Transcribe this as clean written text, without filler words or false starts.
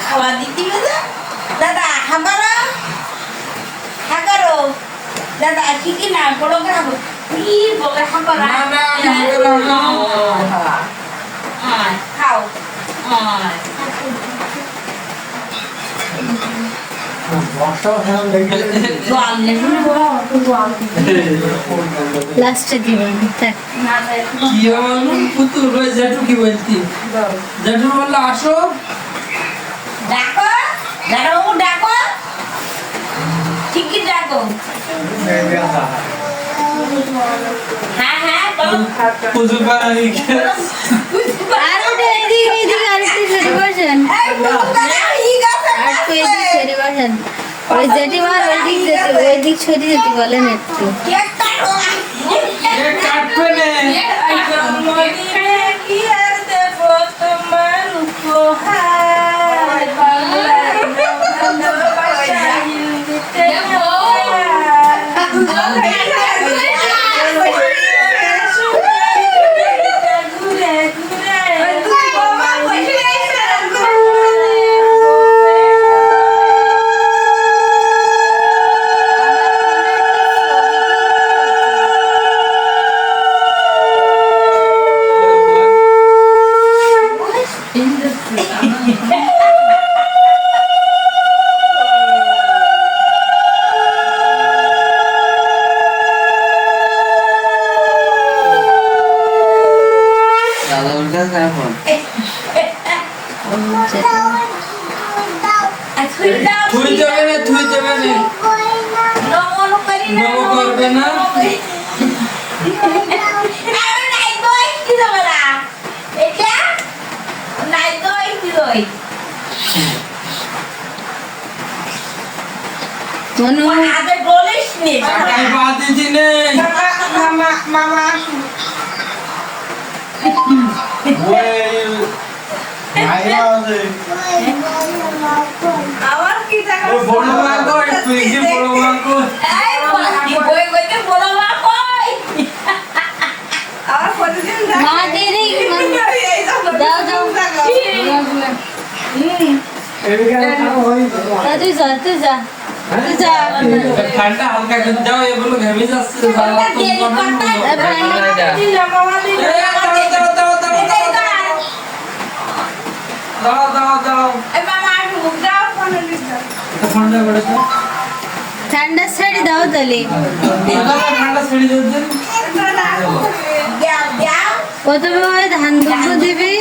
খাবার দিতে দাদা হাঁকারো হাঁকারো দাদা কি না বড় খাবো কি বড় হাঁকারো খাও লাস্টে দিবেন কি পুতুল রয়ে জেঠু কি বলতি জেঠু বললো আসো ডাকো ডাকো ডাকো ঠিকই ডাকো হ্যাঁ হ্যাঁ পুজো পাড়াই আর ওটা এদিকে আরেকটু সরে বসেন আরেকটু এদিকে সরে বসেন ওই জেঠিমার ওই দিক সরে যেতে বলেন একটু কাটবে না কি আর দেবো তোমার উপহার থুই যাবে না নম করবে না কাকাই বাদ দিনে আমার কি টাকা বড় মা কই তুই কি বড় মা কই বই বইতে বড় মা কই আমার প্রতিদিন মা দেরি দাও দাও তুই যা তুই যা তুই যা ঠান্ডা হালকা করে দাও এগুলো ঘেমে যাচ্ছে ঠান্ডা শাড়ি দাও তাহলে ঠান্ডা ছেড়ে দিতে প্রথমে ধান দুটো দিবি